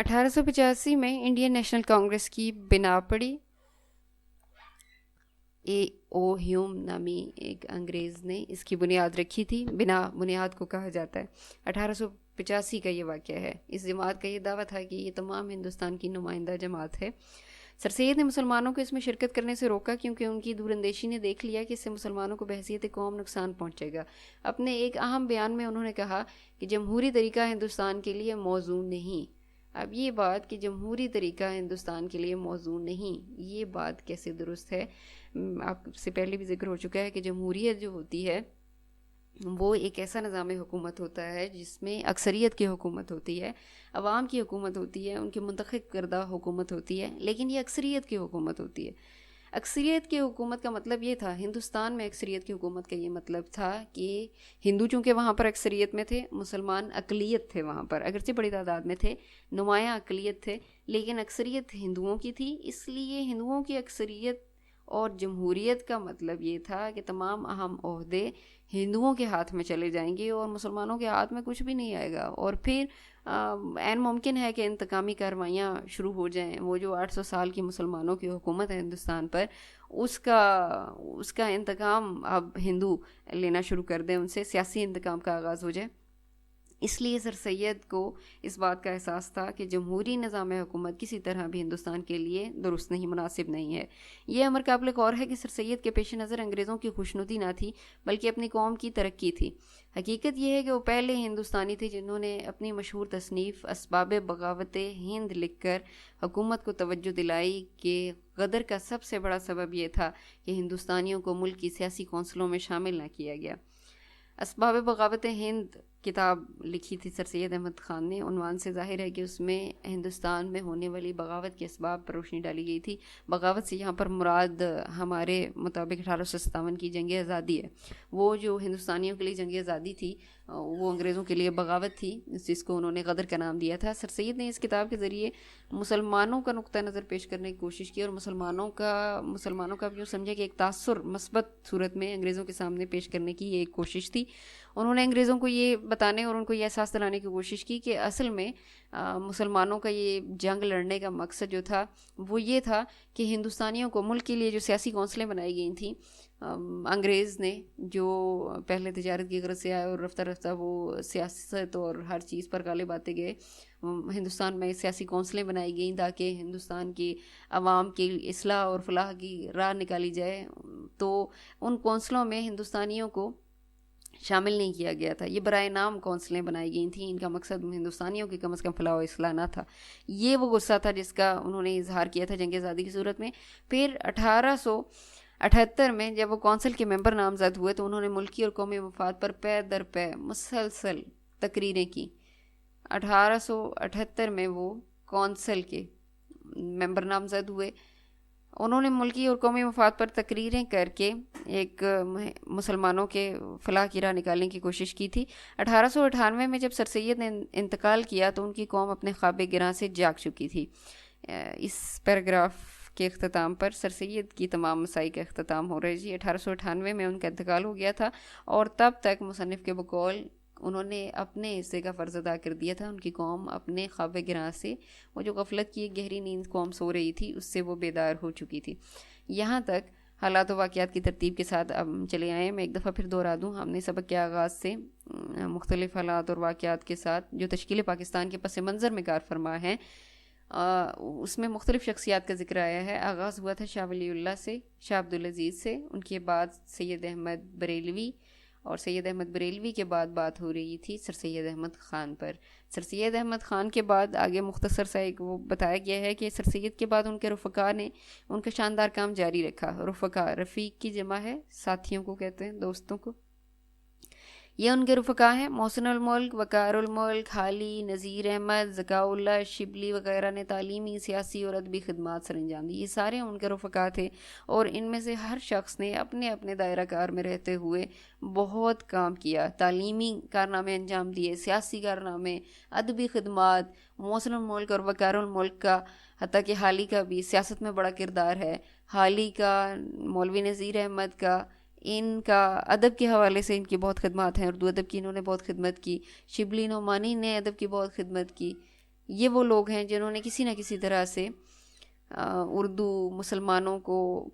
1885 میں Indian national Congress کی بنا پڑی. اے او ہیوم نامی ایک انگریز نے اس کی بنیاد رکھی تھی. بنیاد کو کہا جاتا ہے. 1885 کا یہ واقعہ ہے. اس جماعت کا یہ دعویٰ تھا کہ یہ تمام ہندوستان کی نمائندہ جماعت ہے. سر سید نے مسلمانوں کو اس میں شرکت کرنے سے روکا کیونکہ ان کی دور اندیشی نے دیکھ لیا کہ اس سے مسلمانوں کو بحیثیت قوم نقصان پہنچے گا. اپنے ایک اہم بیان میں انہوں نے کہا کہ جمہوری طریقہ ہندوستان کے لیے موزوں نہیں. اب یہ بات کہ جمہوری طریقہ ہندوستان کے لیے موزوں نہیں، یہ بات کیسے درست ہے؟ آپ سے پہلے بھی ذکر ہو چکا ہے کہ جمہوریت جو ہوتی ہے وہ ایک ایسا نظام حکومت ہوتا ہے جس میں اکثریت کی حکومت ہوتی ہے، عوام کی حکومت ہوتی ہے، ان کی منتخب کردہ حکومت ہوتی ہے، لیکن یہ اکثریت کی حکومت ہوتی ہے. اکثریت کی حکومت کا مطلب یہ تھا، ہندوستان میں اکثریت کی حکومت کا یہ مطلب تھا کہ ہندو چونکہ وہاں پر اکثریت میں تھے، مسلمان اقلیت تھے وہاں پر، اگرچہ بڑی تعداد میں تھے، نمایاں اقلیت تھے، لیکن اکثریت ہندوؤں کی تھی. اس لیے ہندوؤں کی اکثریت اور جمہوریت کا مطلب یہ تھا کہ تمام اہم عہدے ہندوؤں کے ہاتھ میں چلے جائیں گے اور مسلمانوں کے ہاتھ میں کچھ بھی نہیں آئے گا. اور پھر عین ممکن ہے کہ انتقامی کارروائیاں شروع ہو جائیں. وہ جو 800 سال کی مسلمانوں کی حکومت ہے ہندوستان پر، اس کا انتقام اب ہندو لینا شروع کر دیں، ان سے سیاسی انتقام کا آغاز ہو جائے. اس لیے سر سید کو اس بات کا احساس تھا کہ جمہوری نظام حکومت کسی طرح بھی ہندوستان کے لیے درست نہیں، مناسب نہیں ہے. یہ امر قابل غور ہے کہ سر سید کے پیش نظر انگریزوں کی خوشنودی نہ تھی بلکہ اپنی قوم کی ترقی تھی. حقیقت یہ ہے کہ وہ پہلے ہندوستانی تھے جنہوں نے اپنی مشہور تصنیف اسباب بغاوت ہند لکھ کر حکومت کو توجہ دلائی کہ غدر کا سب سے بڑا سبب یہ تھا کہ ہندوستانیوں کو ملک کی سیاسی کونسلوں میں شامل نہ کیا گیا. اسباب بغاوت ہند کتاب لکھی تھی سر سید احمد خان نے. عنوان سے ظاہر ہے کہ اس میں ہندوستان میں ہونے والی بغاوت کے اسباب پر روشنی ڈالی گئی تھی. بغاوت سے یہاں پر مراد ہمارے مطابق 1857 کی جنگ آزادی ہے. وہ جو ہندوستانیوں کے لیے جنگ آزادی تھی وہ انگریزوں کے لیے بغاوت تھی، جس کو انہوں نے غدر کا نام دیا تھا. سر سید نے اس کتاب کے ذریعے مسلمانوں کا نقطہ نظر پیش کرنے کی کوشش کی اور مسلمانوں کا یوں سمجھے کہ ایک تاثر مثبت صورت میں انگریزوں کے سامنے پیش کرنے کی یہ ایک کوشش تھی. انہوں نے انگریزوں کو یہ بتانے اور ان کو یہ احساس دلانے کی کوشش کی کہ اصل میں مسلمانوں کا یہ جنگ لڑنے کا مقصد جو تھا وہ یہ تھا کہ ہندوستانیوں کو ملک کے لیے جو سیاسی کونسلیں بنائی گئی تھیں انگریز نے، جو پہلے تجارت کی غرض سے آئے اور رفتہ رفتہ وہ سیاست اور ہر چیز پر غالب آتے گئے. ہندوستان میں سیاسی کونسلیں بنائی گئیں تاکہ ہندوستان کی عوام کی اصلاح اور فلاح کی راہ نکالی جائے. تو ان کونسلوں میں ہندوستانیوں کو شامل نہیں کیا گیا تھا. یہ برائے نام کونسلیں بنائی گئی تھیں. ان کا مقصد ہندوستانیوں کی کم از کم فلاح و اصلاح نہ تھا. یہ وہ غصہ تھا جس کا انہوں نے اظہار کیا تھا جنگ آزادی کی صورت میں. پھر 1878 میں جب وہ کونسل کے ممبر نامزد ہوئے تو انہوں نے ملکی اور قومی مفاد پر پے در پے مسلسل تقریریں کی. 1878 میں وہ کونسل کے ممبر نامزد ہوئے. انہوں نے ملکی اور قومی مفاد پر تقریریں کر کے ایک مسلمانوں کے فلاح کی راہ نکالنے کی کوشش کی تھی. 1898 میں جب سر سید نے انتقال کیا تو ان کی قوم اپنے خواب گراں سے جاگ چکی تھی. اس پیراگراف کے اختتام پر سر سید کی تمام مسائی کا اختتام ہو رہا ہے جی. 1898 میں ان کا انتقال ہو گیا تھا اور تب تک مصنف کے بقول انہوں نے اپنے حصے کا فرض ادا کر دیا تھا. ان کی قوم اپنے خواب گراں سے، وہ جو غفلت کی ایک گہری نیند قوم سو رہی تھی، اس سے وہ بیدار ہو چکی تھی. یہاں تک حالات و واقعات کی ترتیب کے ساتھ اب چلے آئے. میں ایک دفعہ پھر دہرا دوں، ہم نے سبق کے آغاز سے مختلف حالات اور واقعات کے ساتھ جو تشکیل پاکستان کے پس منظر میں کار فرما ہیں اس میں مختلف شخصیات کا ذکر آیا ہے. آغاز ہوا تھا شاہ ولی اللہ سے، شاہ عبدالعزیز سے، ان کے بعد سید احمد بریلوی، اور سید احمد بریلوی کے بعد بات ہو رہی تھی سر سید احمد خان پر. سر سید احمد خان کے بعد آگے مختصر سا ایک وہ بتایا گیا ہے کہ سر سید کے بعد ان کے رفقا نے ان کا شاندار کام جاری رکھا. رفقا، رفیق کی جمع ہے، ساتھیوں کو کہتے ہیں، دوستوں کو. یہ ان کے رفقا ہیں. محسن الملک، وقار الملک، حالی، نذیر احمد، ذکاء اللہ، شبلی وغیرہ نے تعلیمی، سیاسی اور ادبی خدمات سر انجام دی. یہ سارے ان کے رفقا تھے اور ان میں سے ہر شخص نے اپنے اپنے دائرہ کار میں رہتے ہوئے بہت کام کیا. تعلیمی کارنامے انجام دیے، سیاسی کارنامے، ادبی خدمات. محسن الملک اور وقار الملک کا، حتیٰ کہ حالی کا بھی سیاست میں بڑا کردار ہے. حالی کا، مولوی نذیر احمد کا، ان کا ادب کے حوالے سے ان کی بہت خدمات ہیں. اردو ادب کی انہوں نے بہت خدمت کی. شبلی نعمانی نے ادب کی بہت خدمت کی. یہ وہ لوگ ہیں جنہوں نے کسی نہ کسی طرح سے اردو مسلمانوں کو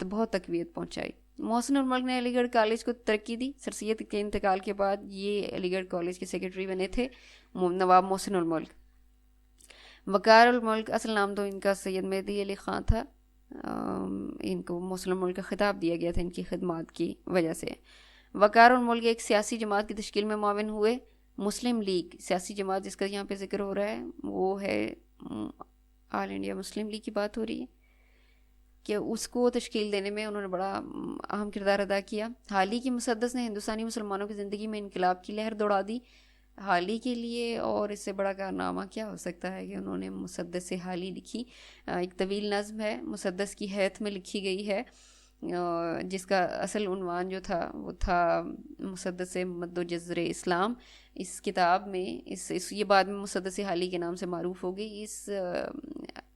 بہت تقویت پہنچائی. محسن الملک نے علی گڑھ کالج کو ترقی دی. سر سید کے انتقال کے بعد یہ علی گڑھ کالج کے سیکرٹری بنے تھے نواب محسن الملک. وقار الملک اصل نام تو ان کا سید مہدی علی خان تھا. ان کو محسن الملک کا خطاب دیا گیا تھا ان کی خدمات کی وجہ سے. وقار الملک ایک سیاسی جماعت کی تشکیل میں معاون ہوئے. مسلم لیگ سیاسی جماعت جس کا یہاں پہ ذکر ہو رہا ہے وہ ہے آل انڈیا مسلم لیگ کی بات ہو رہی ہے کہ اس کو تشکیل دینے میں انہوں نے بڑا اہم کردار ادا کیا. حال ہی کی مسدس نے ہندوستانی مسلمانوں کی زندگی میں انقلاب کی لہر دوڑا دی. حال ہی کے لیے اور اس سے بڑا کارنامہ کیا ہو سکتا ہے کہ انہوں نے مسدس سے حال ہی لکھی. ایک طویل نظم ہے مسدس کی حیث میں لکھی گئی ہے جس کا اصل عنوان جو تھا وہ تھا مسدس مد و جزر اسلام. اس کتاب میں یہ بعد میں مسدس حالی کے نام سے معروف ہو گئی. اس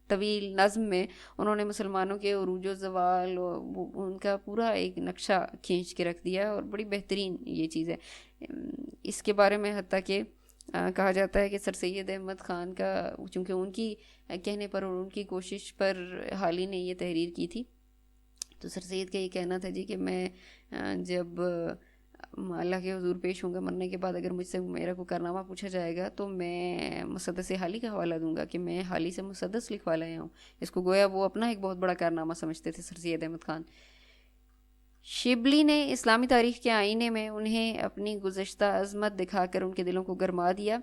طویل نظم میں انہوں نے مسلمانوں کے عروج و زوال ان کا پورا ایک نقشہ کھینچ کے رکھ دیا اور بڑی بہترین یہ چیز ہے. اس کے بارے میں حتیٰ کہ کہا جاتا ہے کہ سر سید احمد خان کا چونکہ ان کی کہنے پر اور ان کی کوشش پر حالی نے یہ تحریر کی تھی تو سر سید کا یہ کہنا تھا جی کہ میں جب اللہ کے حضور پیش ہوں گا مرنے کے بعد اگر مجھ سے میرا کوئی کارنامہ پوچھا جائے گا تو میں مسدس حالی کا حوالہ دوں گا کہ میں حالی سے مسدس لکھوا لایا ہوں. اس کو گویا وہ اپنا ایک بہت بڑا کارنامہ سمجھتے تھے سر سید احمد خان. شبلی نے اسلامی تاریخ کے آئینے میں انہیں اپنی گزشتہ عظمت دکھا کر ان کے دلوں کو گرما دیا.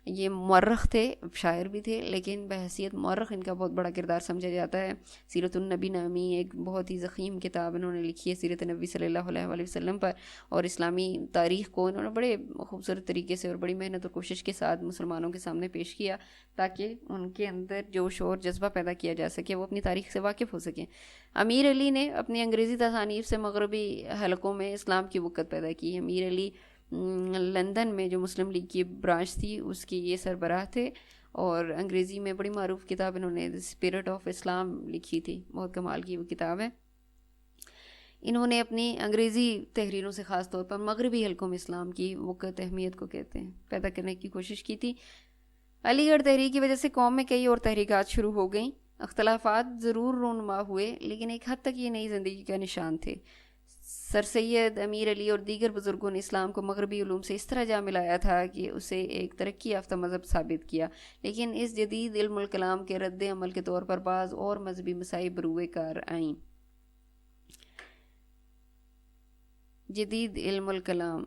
یہ مورخ تھے شاعر بھی تھے لیکن بحیثیت مورخ ان کا بہت بڑا کردار سمجھا جاتا ہے. سیرت النبی نامی ایک بہت ہی ضخیم کتاب انہوں نے لکھی ہے سیرت نبی صلی اللہ علیہ وآلہ وسلم پر اور اسلامی تاریخ کو انہوں نے بڑے خوبصورت طریقے سے اور بڑی محنت اور کوشش کے ساتھ مسلمانوں کے سامنے پیش کیا تاکہ ان کے اندر جوش اور جذبہ پیدا کیا جا سکے وہ اپنی تاریخ سے واقف ہو سکیں. امیر علی نے اپنی انگریزی تصانیف سے مغربی حلقوں میں اسلام کی وقت پیدا کی. امیر علی لندن میں جو مسلم لیگ کی برانچ تھی اس کی یہ سربراہ تھے اور انگریزی میں بڑی معروف کتاب انہوں نے اسپرٹ آف اسلام لکھی تھی. بہت کمال کی وہ کتاب ہے. انہوں نے اپنی انگریزی تحریروں سے خاص طور پر مغربی حلقوں میں اسلام کی وقت اہمیت کو کہتے ہیں پیدا کرنے کی کوشش کی تھی. علی گڑھ تحریک کی وجہ سے قوم میں کئی اور تحریکات شروع ہو گئیں. اختلافات ضرور رونما ہوئے لیکن ایک حد تک یہ نئی زندگی کا نشان تھے. سر سید امیر علی اور دیگر بزرگوں نے اسلام کو مغربی علوم سے اس طرح جا ملایا تھا کہ اسے ایک ترقی یافتہ مذہب ثابت کیا لیکن اس جدید علم الکلام کے رد عمل کے طور پر بعض اور مذہبی مسائل بروئے کار آئیں. جدید علم الکلام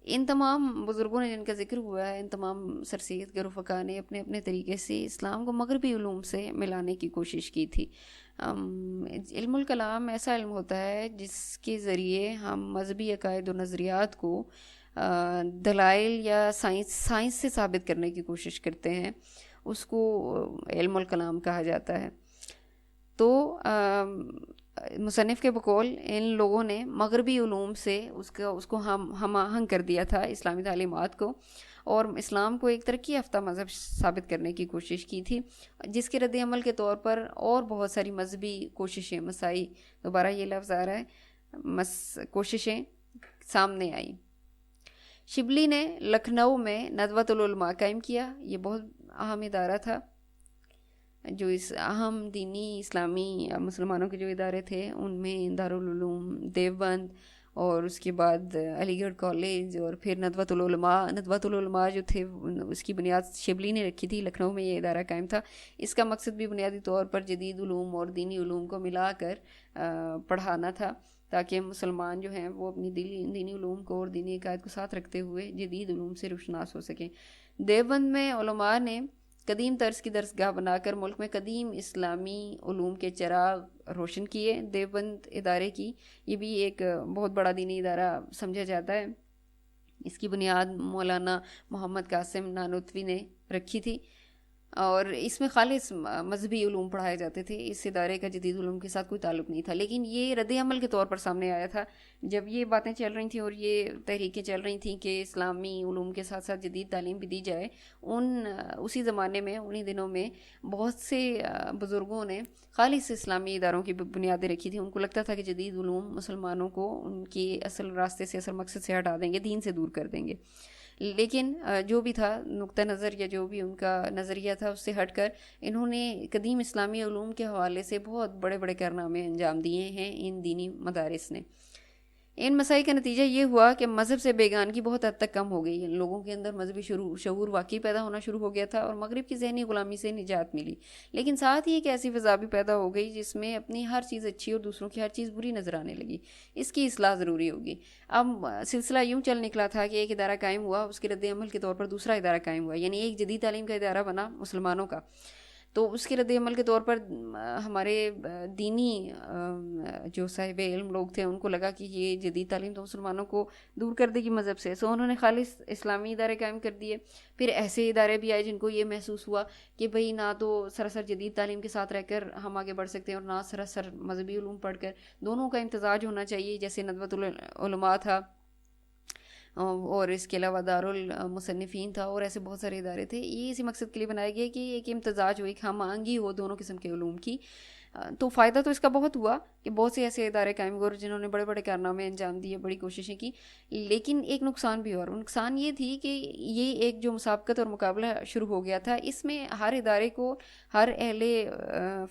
ان تمام بزرگوں نے جن کا ذکر ہوا ہے ان تمام سر سید کے رفقا نے اپنے اپنے طریقے سے اسلام کو مغربی علوم سے ملانے کی کوشش کی تھی. علم الکلام ایسا علم ہوتا ہے جس کے ذریعے ہم مذہبی عقائد و نظریات کو دلائل یا سائنس سے ثابت کرنے کی کوشش کرتے ہیں. اس کو علم الکلام کہا جاتا ہے. تو مصنف کے بقول ان لوگوں نے مغربی علوم سے اس کو ہم آہنگ کر دیا تھا اسلامی تعلیمات کو اور اسلام کو ایک ترقی یافتہ مذہب ثابت کرنے کی کوشش کی تھی جس کے رد عمل کے طور پر اور بہت ساری مذہبی کوششیں مسائی دوبارہ یہ لفظ آ رہا ہے کوششیں سامنے آئیں. شبلی نے لکھنؤ میں ندوۃ العلماء قائم کیا. یہ بہت اہم ادارہ تھا جو اس اہم دینی اسلامی مسلمانوں کے جو ادارے تھے ان میں دارالعلوم دیوبند اور اس کے بعد علی گڑھ کالج اور پھر ندوۃ العلماء جو تھے اس کی بنیاد شبلی نے رکھی تھی. لکھنؤ میں یہ ادارہ قائم تھا. اس کا مقصد بھی بنیادی طور پر جدید علوم اور دینی علوم کو ملا کر پڑھانا تھا تاکہ مسلمان جو ہیں وہ اپنی دینی علوم کو اور دینی عقائد کو ساتھ رکھتے ہوئے جدید علوم سے روشناس ہو سکیں. دیوبند میں علماء نے قدیم طرز کی درسگاہ بنا کر ملک میں قدیم اسلامی علوم کے چراغ روشن کیے. دیوبند ادارے کی یہ بھی ایک بہت بڑا دینی ادارہ سمجھا جاتا ہے. اس کی بنیاد مولانا محمد قاسم نانوتوی نے رکھی تھی اور اس میں خالص مذہبی علوم پڑھائے جاتے تھے. اس ادارے کا جدید علوم کے ساتھ کوئی تعلق نہیں تھا لیکن یہ رد عمل کے طور پر سامنے آیا تھا جب یہ باتیں چل رہی تھیں اور یہ تحریکیں چل رہی تھیں کہ اسلامی علوم کے ساتھ ساتھ جدید تعلیم بھی دی جائے. اسی زمانے میں انہی دنوں میں بہت سے بزرگوں نے خالص اسلامی اداروں کی بنیادیں رکھی تھیں. ان کو لگتا تھا کہ جدید علوم مسلمانوں کو ان کی اصل راستے سے اصل مقصد سے ہٹا دیں گے دین سے دور کر دیں گے. لیکن جو بھی تھا نقطہ نظر یا جو بھی ان کا نظریہ تھا اس سے ہٹ کر انہوں نے قدیم اسلامی علوم کے حوالے سے بہت بڑے بڑے کارنامے انجام دیے ہیں ان دینی مدارس نے۔ ان مسائل کا نتیجہ یہ ہوا کہ مذہب سے بیگانگی بہت حد تک کم ہو گئی، لوگوں کے اندر مذہبی شعور واقعی پیدا ہونا شروع ہو گیا تھا اور مغرب کی ذہنی غلامی سے نجات ملی، لیکن ساتھ ہی ایک ایسی فضا بھی پیدا ہو گئی جس میں اپنی ہر چیز اچھی اور دوسروں کی ہر چیز بری نظر آنے لگی۔ اس کی اصلاح ضروری ہوگی۔ اب سلسلہ یوں چل نکلا تھا کہ ایک ادارہ قائم ہوا، اس کے رد عمل کے طور پر دوسرا ادارہ قائم ہوا، یعنی ایک جدید تعلیم کا ادارہ بنا مسلمانوں کا، تو اس کے رد عمل کے طور پر ہمارے دینی جو صاحب علم لوگ تھے ان کو لگا کہ یہ جدید تعلیم تو مسلمانوں کو دور کر دے گی مذہب سے، سو انہوں نے خالص اسلامی ادارے قائم کر دیے۔ پھر ایسے ادارے بھی آئے جن کو یہ محسوس ہوا کہ بھئی نہ تو سراسر جدید تعلیم کے ساتھ رہ کر ہم آگے بڑھ سکتے ہیں اور نہ سراسر مذہبی علوم پڑھ کر، دونوں کا امتزاج ہونا چاہیے، جیسے ندوۃ العلماء تھا اور اس کے علاوہ دارالمصنفین تھا اور ایسے بہت سارے ادارے تھے۔ یہ اسی مقصد کے لیے بنائے گئے کہ ایک امتزاج ہو، ایک ہم آہنگی ہو دونوں قسم کے علوم کی۔ تو فائدہ تو اس کا بہت ہوا کہ بہت سے ایسے ادارے قائم ہوئے جنہوں نے بڑے بڑے کارنامے انجام دیے، بڑی کوششیں کی، لیکن ایک نقصان بھی، اور نقصان یہ تھی کہ یہ ایک جو مسابقت اور مقابلہ شروع ہو گیا تھا، اس میں ہر ادارے کو، ہر اہل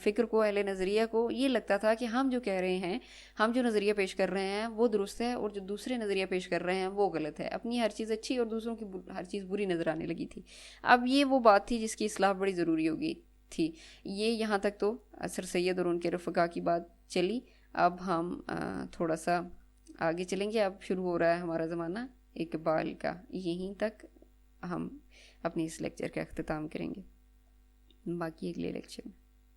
فکر کو، اہل نظریہ کو یہ لگتا تھا کہ ہم جو کہہ رہے ہیں، ہم جو نظریہ پیش کر رہے ہیں وہ درست ہے اور جو دوسرے نظریہ پیش کر رہے ہیں وہ غلط ہے، اپنی ہر چیز اچھی اور دوسروں کی ہر چیز بری نظر آنے لگی تھی۔ اب یہ وہ بات تھی جس کی اصلاح بڑی ضروری ہوگی تھی۔ یہ یہاں تک تو سر سید اور ان کے رفقا کی بات چلی۔ اب ہم تھوڑا سا آگے چلیں گے، اب شروع ہو رہا ہے ہمارا زمانہ اقبال کا، یہیں تک ہم اپنی اس لیکچر کا اختتام کریں گے، باقی اگلے لیکچر میں۔